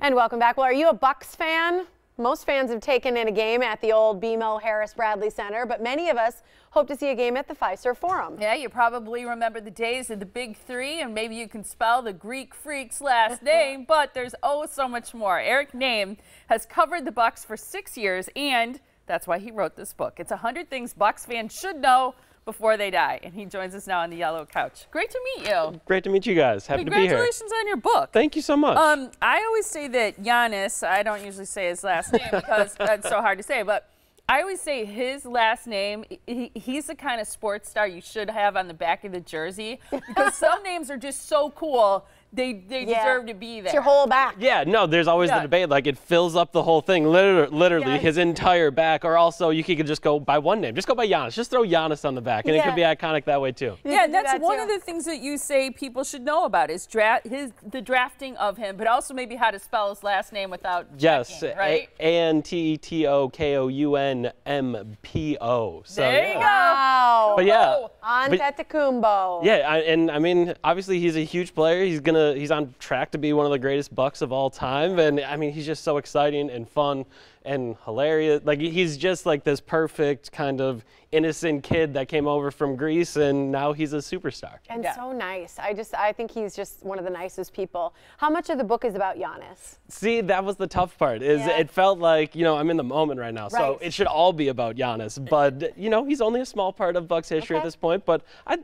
And welcome back. Well, are you a Bucks fan? Most fans have taken in a game at the old BMO Harris Bradley Center, but many of us hope to see a game at the Fiserv Forum. Yeah, you probably remember the days of the Big Three, and maybe you can spell the Greek freak's last name, but there's so much more. Eric Nehm has covered the Bucks for 6 years, and that's why he wrote this book. It's 100 Things Bucks fans should know before they die, and he joins us now on the yellow couch. Great to meet you. Great to meet you guys. Happy to be here. Congratulations on your book. Thank you so much. I always say that Giannis, I don't usually say his last name because that's so hard to say, but I always say his last name, he's the kind of sports star you should have on the back of the jersey because some names are just so cool. They deserve to be there. It's your whole back. Yeah, no, there's always the debate. Like, it fills up the whole thing, literally his entire back. Or also, you could just go by one name. Just go by Giannis. Just throw Giannis on the back, and it could be iconic that way, too. Yeah, that's one of the things that you say people should know about is the drafting of him, but also maybe how to spell his last name without checking, right? A-N-T-E-T-O-K-O-U-N-M-P-O. So, there you go. Wow. But yeah. Antetokounmpo. Yeah, and I mean, obviously he's a huge player. He's on track to be one of the greatest Bucks of all time, and I mean, he's just so exciting and fun and hilarious. Like, he's just like this perfect kind of innocent kid that came over from Greece, and now he's a superstar. And so nice. I think he's just one of the nicest people. How much of the book is about Giannis? See, that was the tough part. It felt like, you know, I'm in the moment right now, so it should all be about Giannis. But you know, he's only a small part of Bucks history at this point. But I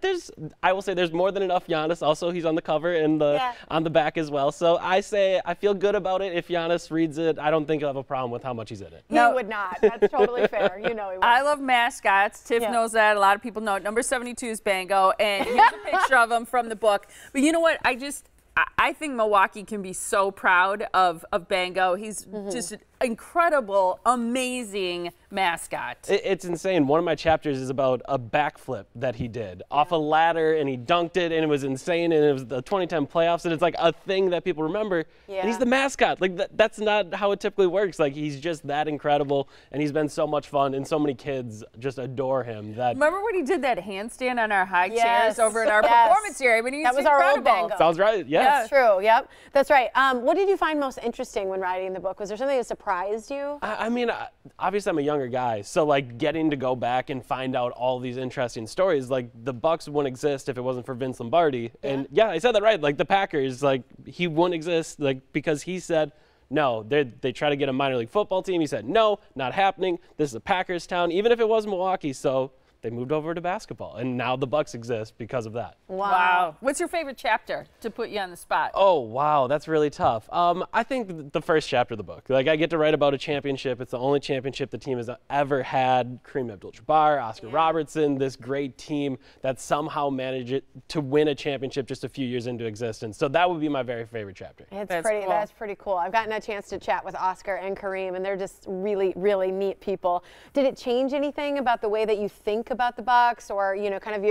will say there's more than enough Giannis. Also, he's on the cover and on the back as well. So I feel good about it. If Giannis reads it, I don't think he'll have a problem with how much he's in it. He would not. That's totally fair. You know he would. I love mascots. Tiff knows that. A lot of people know it. Number 72 is Bango, and here's a picture of him from the book. But you know what? I think Milwaukee can be so proud of Bango. He's just an incredible, amazing mascot. It's insane. One of my chapters is about a backflip that he did off a ladder, and he dunked it, and it was insane, and it was the 2010 playoffs, and it's like a thing that people remember. And he's the mascot. Like, that's not how it typically works. Like, he's just that incredible, and he's been so much fun, and so many kids just adore him. Remember when he did that handstand on our high chairs over in our performance area? I mean, that was our old Bango. Sounds right. Yes. That's true. Yep, that's right. What did you find most interesting when writing the book? Was there something that surprised you? I mean, obviously I'm a younger guy, so like getting to go back and find out all these interesting stories, like the Bucks wouldn't exist if it wasn't for Vince Lombardi. And yeah, I said that right. Like the Packers, like he wouldn't exist, like because he said no. They try to get a minor league football team. He said no, not happening. This is a Packers town, even if it was Milwaukee. So they moved over to basketball, and now the Bucks exist because of that. Wow. What's your favorite chapter, to put you on the spot? Oh, wow, that's really tough. I think the first chapter of the book. Like, I get to write about a championship. It's the only championship the team has ever had. Kareem Abdul-Jabbar, Oscar Robertson, this great team that somehow managed to win a championship just a few years into existence. So that would be my very favorite chapter. That's pretty cool. I've gotten a chance to chat with Oscar and Kareem, and they're just really, really neat people. Did it change anything about the way that you think about the Bucks, or kind of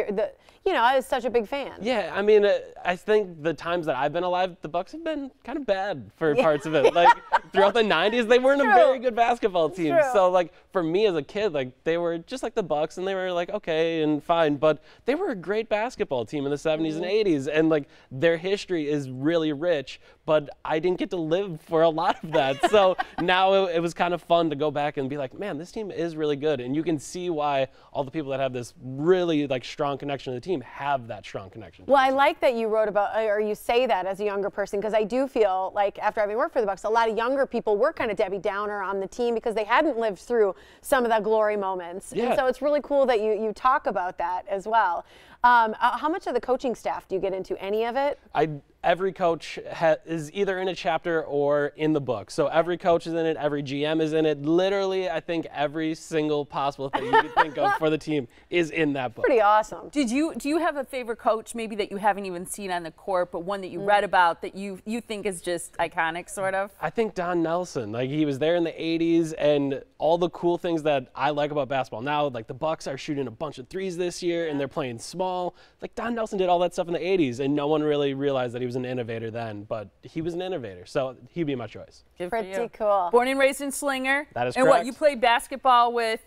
I was such a big fan. Yeah, I mean, I think the times that I've been alive, the Bucks have been kind of bad for parts of it. Like throughout the '90s, they weren't a very good basketball team. So like for me as a kid, like they were just like the Bucks, and they were like okay and fine, but they were a great basketball team in the '70s and '80s, and like their history is really rich. But I didn't get to live for a lot of that. So now it was kind of fun to go back and be like, man, this team is really good, and you can see why all the people that have this really like strong connection to the team have that strong connection. Well, I like that you wrote about, or you say that as a younger person, because I do feel like after having worked for the Bucks, a lot of younger people were kind of Debbie Downer on the team because they hadn't lived through some of the glory moments. And so it's really cool that you talk about that as well. How much of the coaching staff do you get into? Any of it? Every coach is either in a chapter or in the book. So every coach is in it, every GM is in it. Literally, I think every single possible thing you could think of for the team is in that book. Pretty awesome. Do you have a favorite coach maybe that you haven't even seen on the court, but one that you read about that you think is just iconic, sort of? I think Don Nelson. Like, he was there in the 80s, and all the cool things that I like about basketball now, like the Bucks are shooting a bunch of threes this year, and they're playing small. Like, Don Nelson did all that stuff in the 80s, and no one really realized that he was an innovator then, but he was an innovator, so he'd be my choice. Pretty cool. Born and raised in Slinger. That is correct. And what, you played basketball with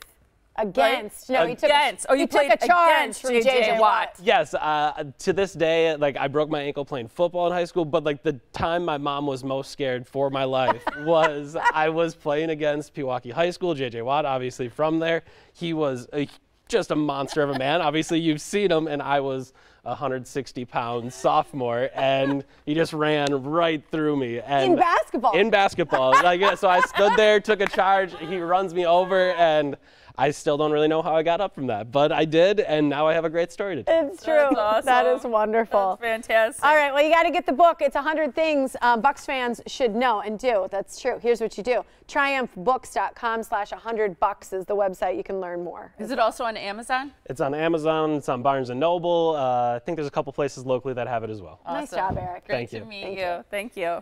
Against. Right? No, you played took a charge against from J.J. Watt. Yes, to this day, like I broke my ankle playing football in high school, but like the time my mom was most scared for my life was I was playing against Pewaukee High School. J.J. Watt, obviously from there. He was just a monster of a man. Obviously, you've seen him, and I was a 160-pound sophomore, and he just ran right through me. And in basketball? In basketball. Like, so I stood there, took a charge, he runs me over, and I still don't really know how I got up from that, but I did, and now I have a great story to tell. It's true. That's awesome. That is wonderful. That's fantastic. All right, well, you got to get the book. It's 100 Things Bucks fans should know and do. That's true. Here's what you do. TriumphBooks.com/100bucks is the website. You can learn more. Is it also on Amazon? It's on Amazon. It's on Barnes & Noble. I think there's a couple places locally that have it as well. Awesome. Nice job, Eric. Great Thank to you. meet you. Thank you.